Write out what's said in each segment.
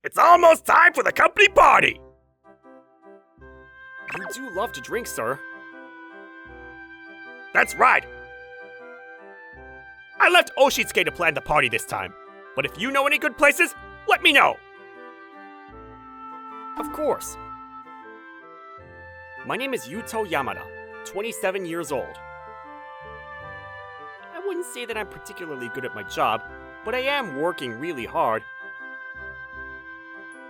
It's almost time for the company party! You do love to drink, sir. That's right! I left Oshitsuke to plan the party this time, but if you know any good places, let me know! Of course. My name is Yuto Yamada, 27 years old. I wouldn't say that I'm particularly good at my job, but I am working really hard.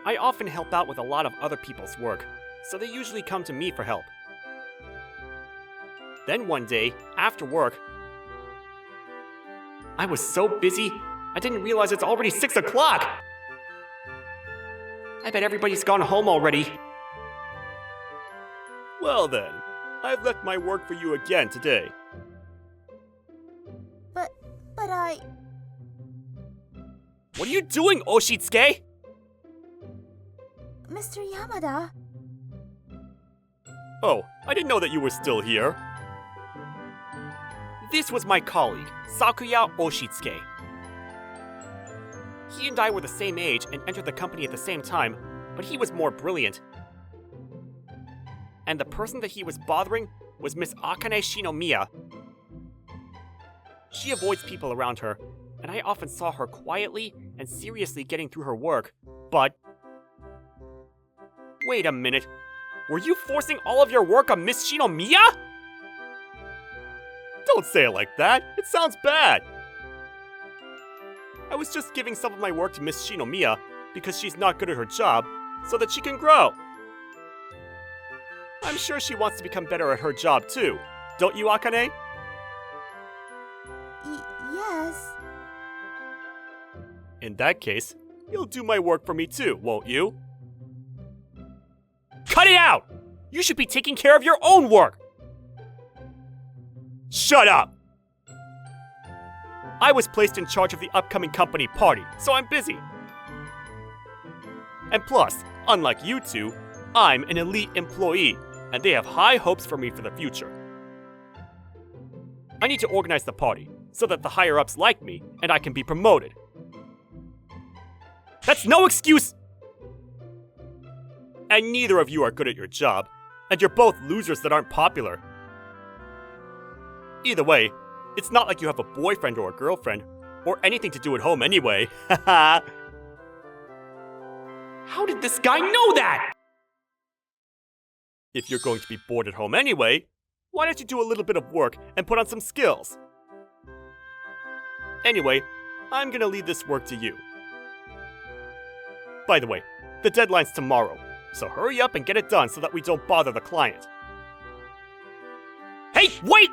I often help out with a lot of other people's work, so they usually come to me for help. Then one day, after work, I was so busy, I didn't realize it's already 6 o'clock! I bet everybody's gone home already. Well then, I've left my work for you again today. But I... What are you doing, Oshitsuke? Mr. Yamada... Oh, I didn't know that you were still here. This was my colleague, Sakuya Oshitsuke. He and I were the same age and entered the company at the same time, but he was more brilliant. And the person that he was bothering was Miss Akane Shinomiya. She avoids people around her, and I often saw her quietly and seriously getting through her work, but... Wait a minute. Were you forcing all of your work on Miss Shinomiya? Don't say it like that. It sounds bad. I was just giving some of my work to Miss Shinomiya because she's not good at her job, so that she can grow. I'm sure she wants to become better at her job too. Don't you, Akane? Yes. In that case, you'll do my work for me too, won't you? Cut it out! You should be taking care of your own work! Shut up! I was placed in charge of the upcoming company party, so I'm busy. And plus, unlike you two, I'm an elite employee, and they have high hopes for me for the future. I need to organize the party, so that the higher-ups like me, and I can be promoted. That's no excuse! And neither of you are good at your job, and you're both losers that aren't popular. Either way, it's not like you have a boyfriend or a girlfriend, or anything to do at home anyway. Haha. How did this guy know that? If you're going to be bored at home anyway, why don't you do a little bit of work and put on some skills? Anyway, I'm gonna leave this work to you. By the way, the deadline's tomorrow, so hurry up and get it done so that we don't bother the client. Hey, wait!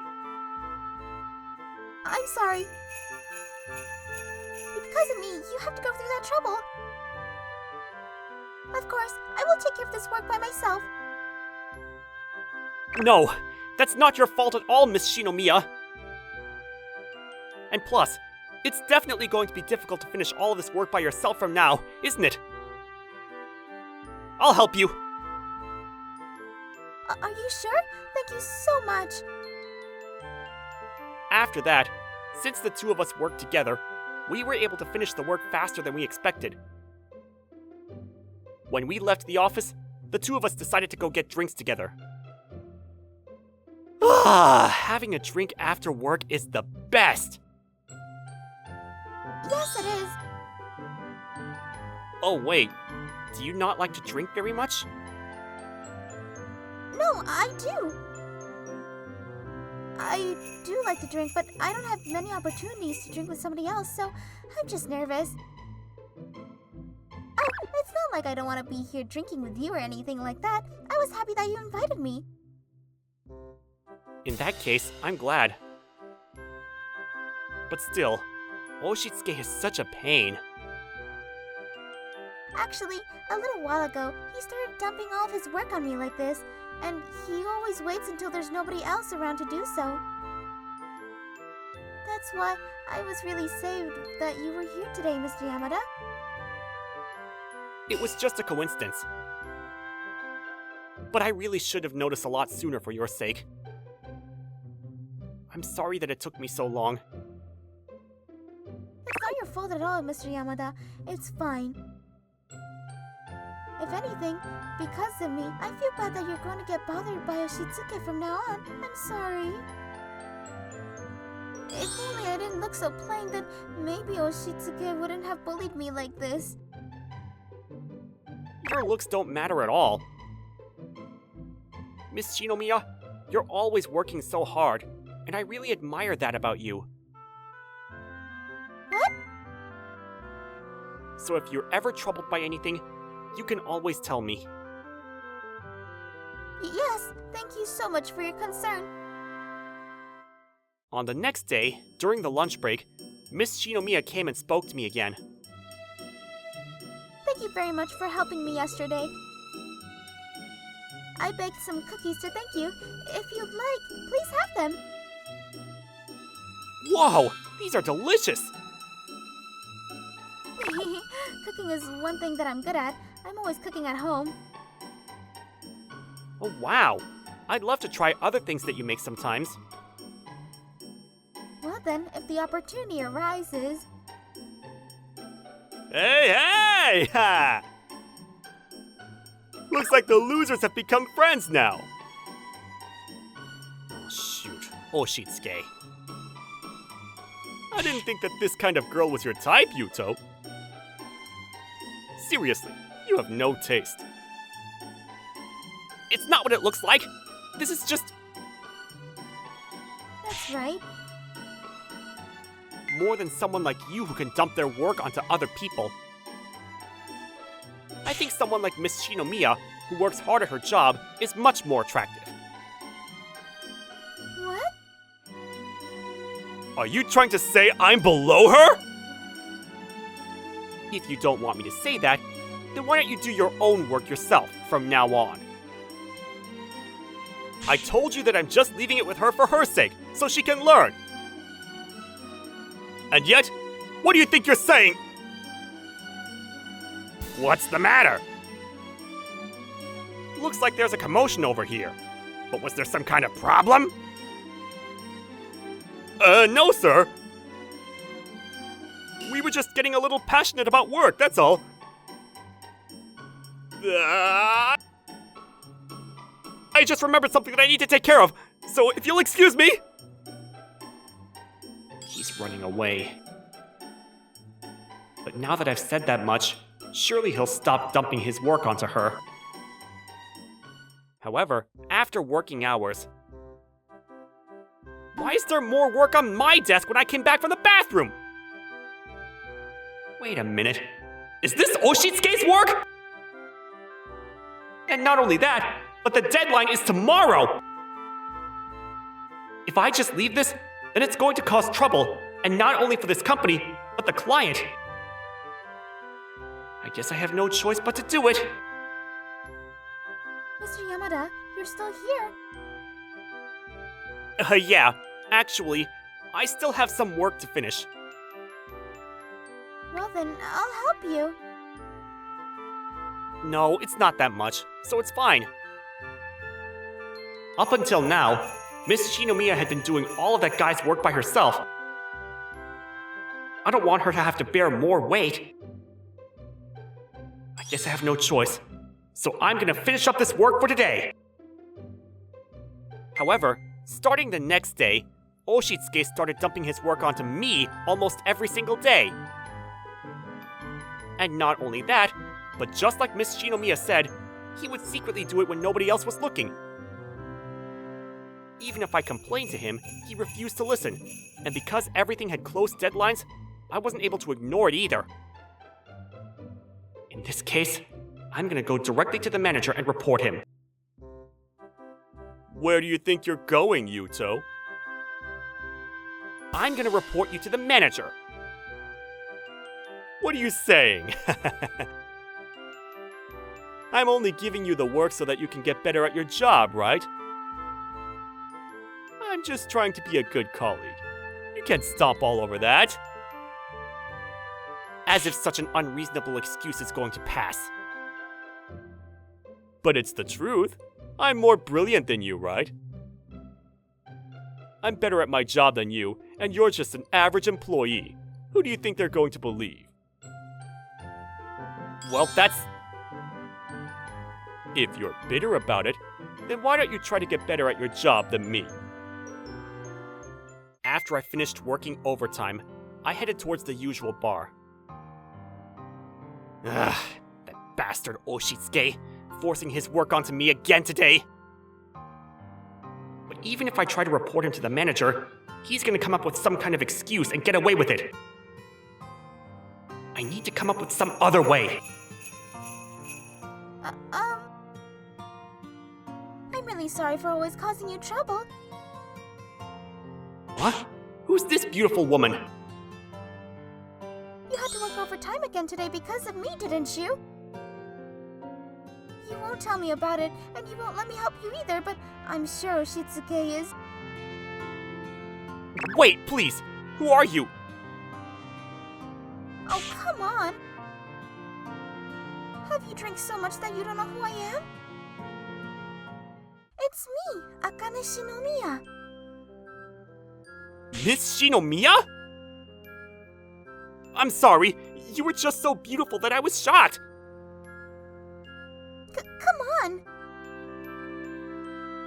I'm sorry. Because of me, you have to go through that trouble. Of course, I will take care of this work by myself. No, that's not your fault at all, Miss Shinomiya. And plus, it's definitely going to be difficult to finish all of this work by yourself from now, isn't it? I'll help you. Are you sure? Thank you so much. After that, since the two of us worked together, we were able to finish the work faster than we expected. When we left the office, the two of us decided to go get drinks together. Having a drink after work is the best! Yes, it is. Oh wait, do you not like to drink very much? No, I do. I do like to drink, but I don't have many opportunities to drink with somebody else, so I'm just nervous. Oh, it's not like I don't want to be here drinking with you or anything like that. I was happy that you invited me. In that case, I'm glad. But still, Oshitsuke is such a pain. Actually, a little while ago, he started dumping all of his work on me like this, and he always waits until there's nobody else around to do so. That's why I was really saved that you were here today, Mr. Yamada. It was just a coincidence. But I really should have noticed a lot sooner for your sake. I'm sorry that it took me so long. It's not your fault at all, Mr. Yamada. It's fine. if anything, because of me, I feel bad that you're going to get bothered by Oshitsuke from now on. I'm sorry. If only I didn't look so plain, then maybe Oshitsuke wouldn't have bullied me like this. Your looks don't matter at all. Miss Shinomiya, you're always working so hard, and I really admire that about you. What? So if you're ever troubled by anything, you can always tell me. Yes, thank you so much for your concern. On the next day, during the lunch break, Miss Shinomiya came and spoke to me again. Thank you very much for helping me yesterday. I baked some cookies to thank you. If you'd like, please have them. Wow, these are delicious! Cooking is one thing that I'm good at. I'm always cooking at home. Oh wow, I'd love to try other things that you make sometimes. Well then, if the opportunity arises... Hey! Ha! Looks like the losers have become friends now. Oh, shoot, Oshitsuke. I didn't think that this kind of girl was your type, Yuto. Seriously, you have no taste. It's not what it looks like. This is just That's right. more than someone like you who can dump their work onto other people. I think someone like Miss Shinomiya, who works hard at her job, is much more attractive. What? Are you trying to say I'm below her? If you don't want me to say that, then why don't you do your own work yourself from now on? I told you that I'm just leaving it with her for her sake, so she can learn. And yet, what do you think you're saying? What's the matter? Looks like there's a commotion over here. But was there some kind of problem? No, sir. We were just getting a little passionate about work, that's all. I just remembered something that I need to take care of, so if you'll excuse me. He's running away. But now that I've said that much, surely he'll stop dumping his work onto her. However, after working hours... Why is there more work on my desk when I came back from the bathroom? Wait a minute. Is this Oshitsuke's work? And not only that, but the deadline is tomorrow! If I just leave this, then it's going to cause trouble, and not only for this company, but the client. I guess I have no choice but to do it. Mr. Yamada, you're still here. Yeah, actually, I still have some work to finish. Well then, I'll help you. No, it's not that much, so it's fine. Up until now, Miss Shinomiya had been doing all of that guy's work by herself. I don't want her to have to bear more weight. I guess I have no choice, so I'm gonna finish up this work for today. However, starting the next day, Oshitsuke started dumping his work onto me almost every single day. And not only that, but just like Miss Shinomiya said, he would secretly do it when nobody else was looking. Even if I complained to him, he refused to listen, and because everything had close deadlines, I wasn't able to ignore it either. In this case, I'm gonna go directly to the manager and report him. Where do you think you're going, Yuto? I'm gonna report you to the manager. What are you saying? I'm only giving you the work so that you can get better at your job, right? I'm just trying to be a good colleague. You can't stomp all over that. As if such an unreasonable excuse is going to pass. But it's the truth. I'm more brilliant than you, right? I'm better at my job than you, and you're just an average employee. Who do you think they're going to believe? Well, that's... If you're bitter about it, then why don't you try to get better at your job than me? After I finished working overtime, I headed towards the usual bar. Ugh, that bastard Oshitsuke, forcing his work onto me again today. But even if I try to report him to the manager, he's gonna come up with some kind of excuse and get away with it. I need to come up with some other way. I'm really sorry for always causing you trouble. What? Who's this beautiful woman? You had to work overtime again today because of me, didn't you? You won't tell me about it, and you won't let me help you either, but I'm sure Oshitsuke is... Wait, please! Who are you? Oh, come on! Have you drank so much that you don't know who I am? It's me, Akane Shinomiya. Miss Shinomiya? I'm sorry, you were just so beautiful that I was shocked. Come on!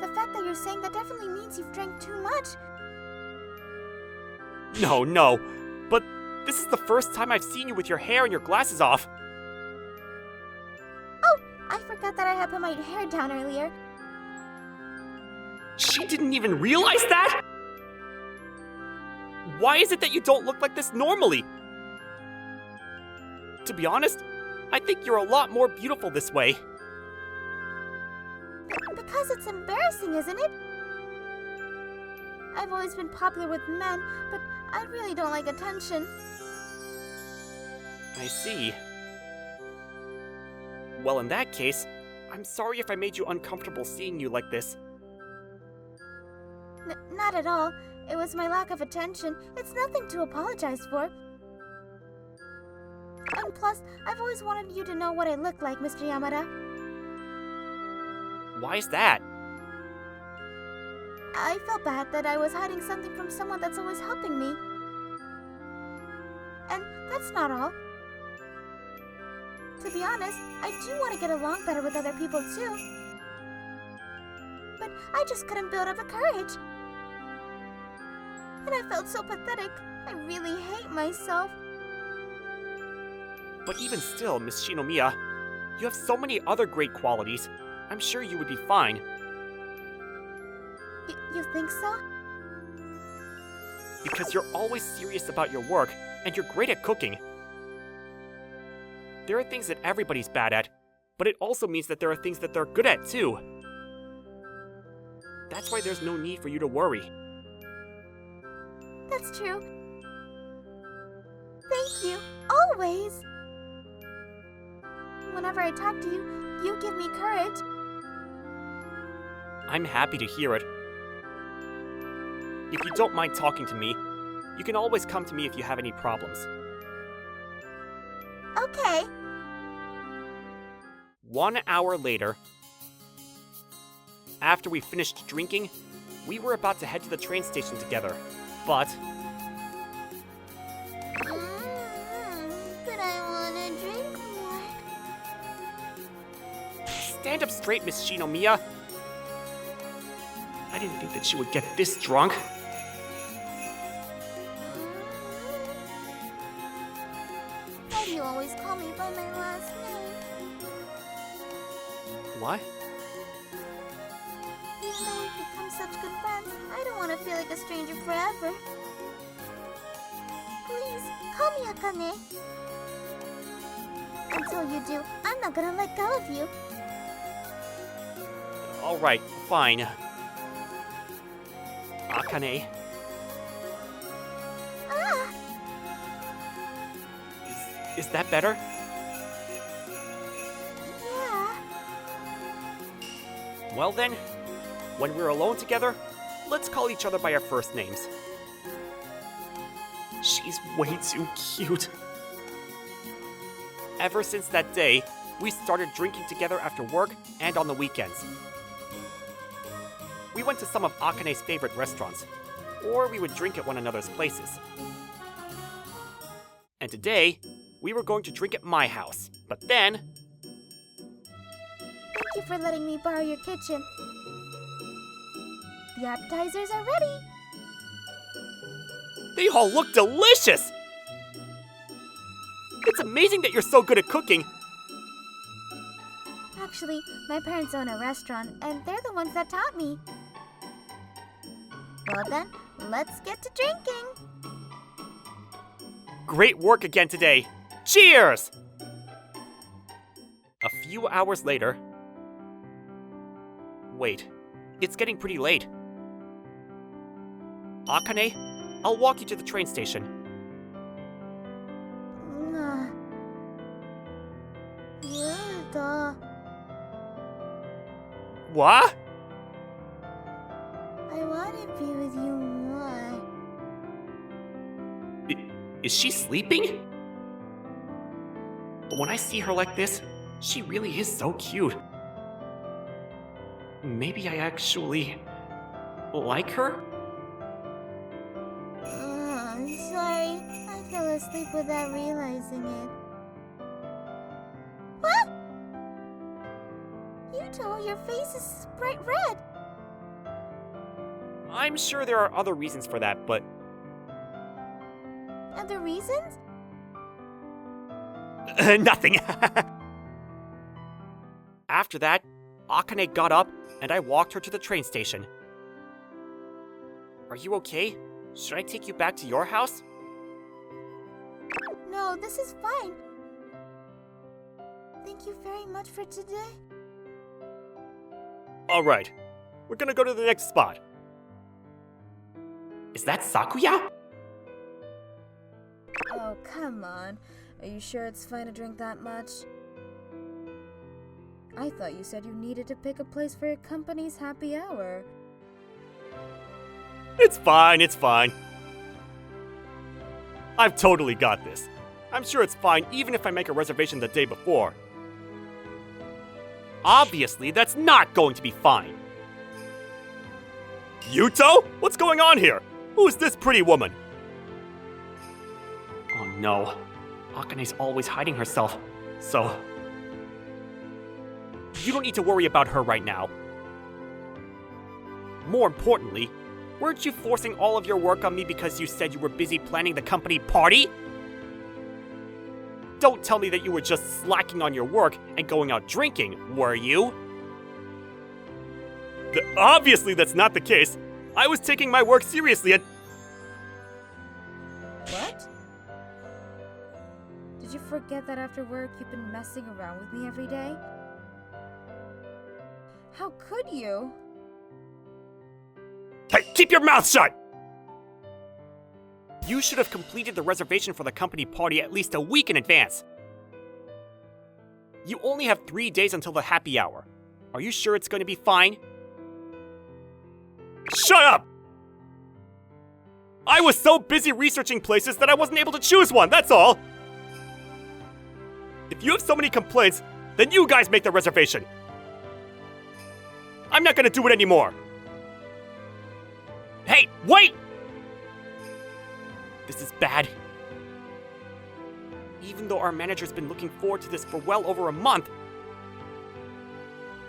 The fact that you're saying that definitely means you've drank too much. No, but this is the first time I've seen you with your hair and your glasses off. Oh, I forgot that I had put my hair down earlier. She didn't even realize that? Why is it that you don't look like this normally? To be honest, I think you're a lot more beautiful this way. Because it's embarrassing, isn't it? I've always been popular with men, but I really don't like attention. I see. Well, in that case, I'm sorry if I made you uncomfortable seeing you like this. Not at all. It was my lack of attention. It's nothing to apologize for. And plus, I've always wanted you to know what I look like, Mr. Yamada. Why is that? I felt bad that I was hiding something from someone that's always helping me. And that's not all. To be honest, I do want to get along better with other people too. But I just couldn't build up the courage. And I felt so pathetic. I really hate myself. But even still, Miss Shinomiya, you have so many other great qualities. I'm sure you would be fine. You think so? Because you're always serious about your work, and you're great at cooking. There are things that everybody's bad at, but it also means that there are things that they're good at too. That's why there's no need for you to worry. That's true. Thank you, always. Whenever I talk to you, you give me courage. I'm happy to hear it. If you don't mind talking to me, you can always come to me if you have any problems. Okay. 1 hour later, after we finished drinking, we were about to head to the train station together, but... But I want to drink more. Stand up straight, Miss Shinomiya. I didn't think that she would get this drunk. Why do you always call me by my last name? What? Even though we've become such good friends, I don't want to feel like a stranger forever. Please, call me Akane. Until you do, I'm not gonna let go of you. Alright, fine. Akane. Ah! Is that better? Yeah. Well then, when we're alone together, let's call each other by our first names. She's way too cute. Ever since that day, we started drinking together after work and on the weekends. We went to some of Akane's favorite restaurants, or we would drink at one another's places. And today, we were going to drink at my house, but then... Thank you for letting me borrow your kitchen. The appetizers are ready. They all look delicious! It's amazing that you're so good at cooking. Actually, my parents own a restaurant, and they're the ones that taught me. Well then, let's get to drinking. Great work again today. Cheers! A few hours later... Wait, it's getting pretty late. Akane, I'll walk you to the train station. What? I want to be with you more. Is she sleeping? But when I see her like this, she really is so cute. Maybe I actually like her? I'm sorry. I fell asleep without realizing it. What? Yuto, your face is bright red. I'm sure there are other reasons for that, but... Other reasons? Nothing. After that, Akane got up and I walked her to the train station. Are you okay? Should I take you back to your house? No, this is fine. Thank you very much for today. Alright, we're gonna go to the next spot. Is that Sakuya? Oh, come on. Are you sure it's fine to drink that much? I thought you said you needed to pick a place for your company's happy hour. It's fine, it's fine. I've totally got this. I'm sure it's fine even if I make a reservation the day before. Obviously, that's not going to be fine. Yuto? What's going on here? Who's this pretty woman? Oh no. Akane's always hiding herself, so... You don't need to worry about her right now. More importantly, weren't you forcing all of your work on me because you said you were busy planning the company party? Don't tell me that you were just slacking on your work and going out drinking, were you? Obviously that's not the case. I was taking my work seriously and... What? Did you forget that after work you've been messing around with me every day? How could you? Hey, keep your mouth shut! You should have completed the reservation for the company party at least a week in advance. You only have 3 days until the happy hour. Are you sure it's going to be fine? Shut up! I was so busy researching places that I wasn't able to choose one, that's all! If you have so many complaints, then you guys make the reservation. I'm not gonna do it anymore. Hey, wait! This is bad. Even though our manager's been looking forward to this for well over a month.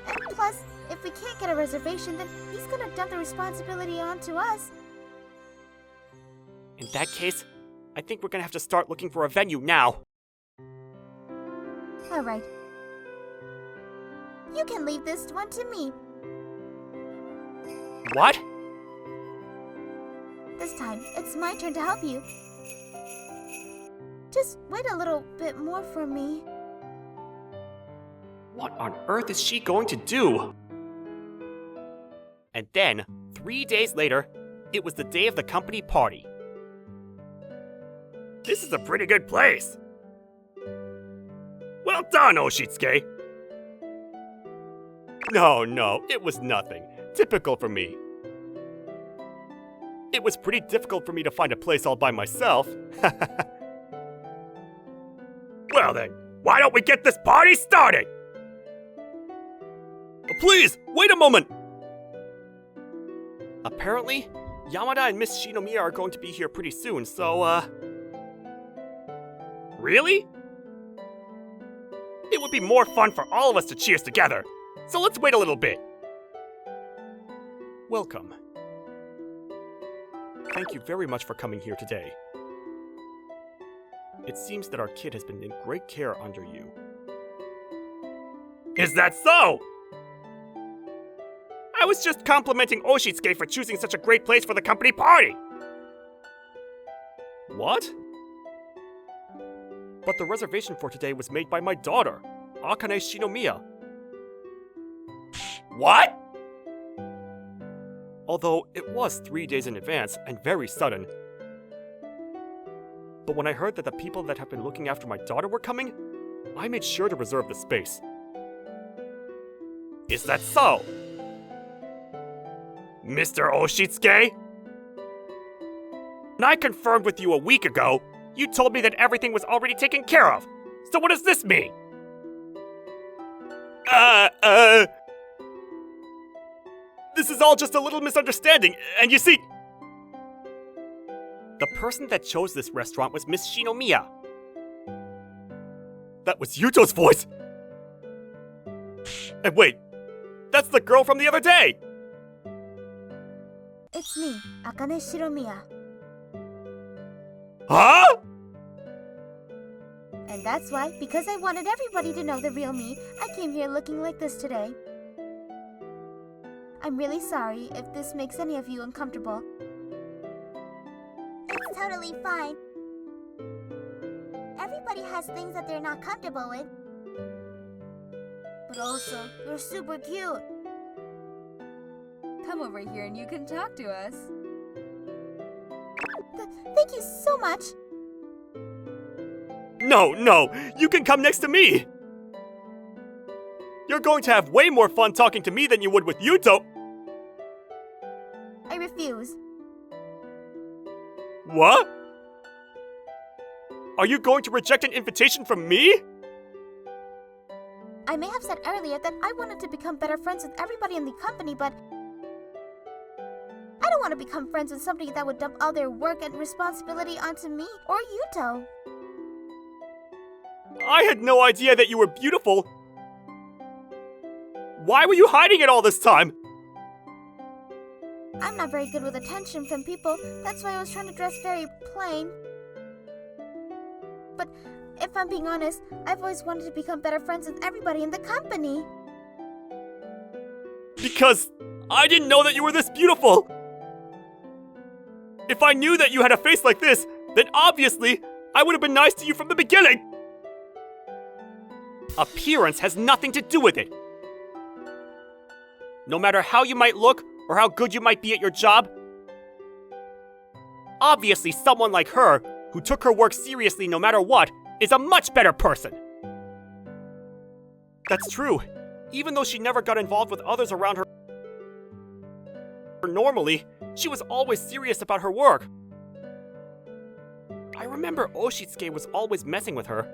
And plus, if we can't get a reservation, then he's gonna dump the responsibility onto us. In that case, I think we're gonna have to start looking for a venue now. Alright. You can leave this one to me. What? This time, it's my turn to help you. Just wait a little bit more for me. What on earth is she going to do? And then, 3 days later, it was the day of the company party. This is a pretty good place. Well done, Oshitsuke. No, it was nothing. Typical for me. It was pretty difficult for me to find a place all by myself. Well then, why don't we get this party started? Please, wait a moment! Apparently, Yamada and Miss Shinomiya are going to be here pretty soon, so, Really? It would be more fun for all of us to cheers together. So let's wait a little bit. Welcome. Thank you very much for coming here today. It seems that our kid has been in great care under you. Is that so? I was just complimenting Oshitsuke for choosing such a great place for the company party. What? But the reservation for today was made by my daughter, Akane Shinomiya. What? Although it was 3 days in advance and very sudden. But when I heard that the people that have been looking after my daughter were coming, I made sure to reserve the space. Is that so? Mr. Oshitsuke? When I confirmed with you a week ago, you told me that everything was already taken care of. So what does this mean? This is all just a little misunderstanding, and you see... The person that chose this restaurant was Miss Shinomiya. That was Yuto's voice! And wait, that's the girl from the other day! It's me, Akane Shinomiya. Huh? And that's why, because I wanted everybody to know the real me, I came here looking like this today. I'm really sorry if this makes any of you uncomfortable. It's totally fine. Everybody has things that they're not comfortable with. But also, you're super cute. Come over here and you can talk to us. Thank you so much. No, you can come next to me! You're going to have way more fun talking to me than you would with Yuto! I refuse. What? Are you going to reject an invitation from me? I may have said earlier that I wanted to become better friends with everybody in the company, but I don't want to become friends with somebody that would dump all their work and responsibility onto me or Yuto. I had no idea that you were beautiful. Why were you hiding it all this time? I'm not very good with attention from people. That's why I was trying to dress very plain. But if I'm being honest, I've always wanted to become better friends with everybody in the company. Because I didn't know that you were this beautiful. If I knew that you had a face like this, then obviously I would have been nice to you from the beginning. Appearance has nothing to do with it. No matter how you might look or how good you might be at your job, obviously someone like her, who took her work seriously no matter what, is a much better person. That's true. Even though she never got involved with others around her normally, she was always serious about her work. I remember Oshitsuke was always messing with her.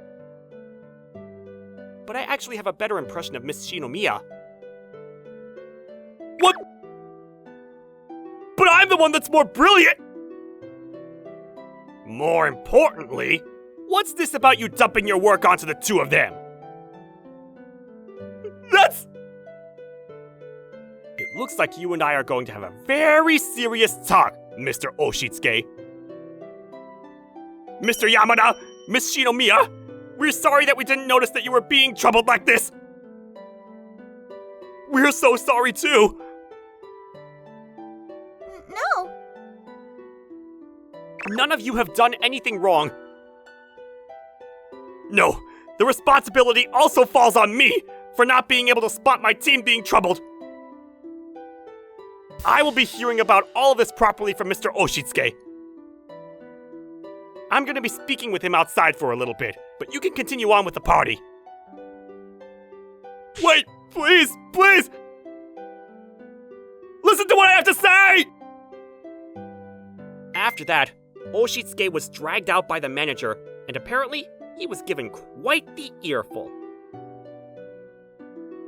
But I actually have a better impression of Miss Shinomiya. What? But I'm the one that's more brilliant! More importantly, what's this about you dumping your work onto the two of them? That's... It looks like you and I are going to have a very serious talk, Mr. Oshitsuke. Mr. Yamada, Miss Shinomiya, we're sorry that we didn't notice that you were being troubled like this. We're so sorry too. No! None of you have done anything wrong. No, the responsibility also falls on me for not being able to spot my team being troubled. I will be hearing about all of this properly from Mr. Oshitsuke. I'm going to be speaking with him outside for a little bit, but you can continue on with the party. Wait, please! Listen to what I have to say! After that, Oshitsuke was dragged out by the manager, and apparently, he was given quite the earful.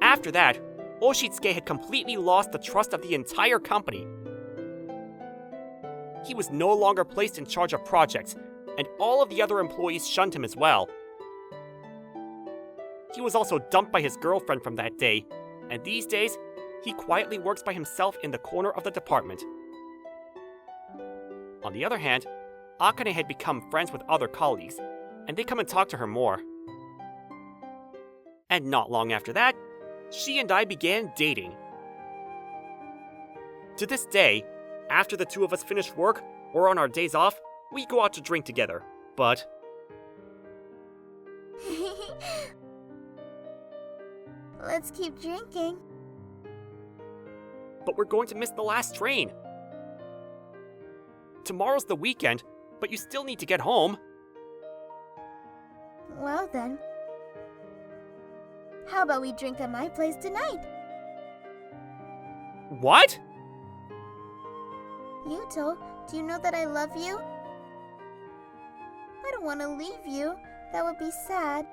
After that, Oshitsuke had completely lost the trust of the entire company. He was no longer placed in charge of projects, and all of the other employees shunned him as well. He was also dumped by his girlfriend from that day, and these days, he quietly works by himself in the corner of the department. On the other hand, Akane had become friends with other colleagues, and they come and talk to her more. And not long after that, she and I began dating. To this day, after the two of us finish work or on our days off, we go out to drink together. But Let's keep drinking. we're going to miss the last train. Tomorrow's the weekend, but you still need to get home. Well then. How about we drink at my place tonight? What? Yuto, do you know that I love you? I don't want to leave you. That would be sad.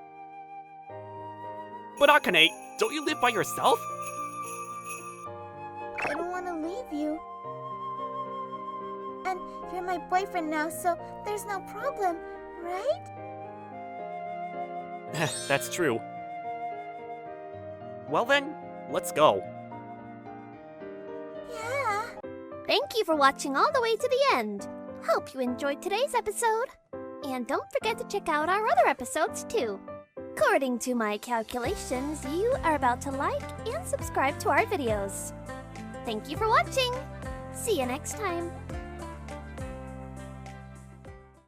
But Akane, don't you live by yourself? I don't want to leave you. And you're my boyfriend now, so there's no problem, right? That's true. Well then, let's go. Yeah. Thank you for watching all the way to the end. Hope you enjoyed today's episode. And don't forget to check out our other episodes too. According to my calculations, you are about to like and subscribe to our videos. Thank you for watching. See you next time.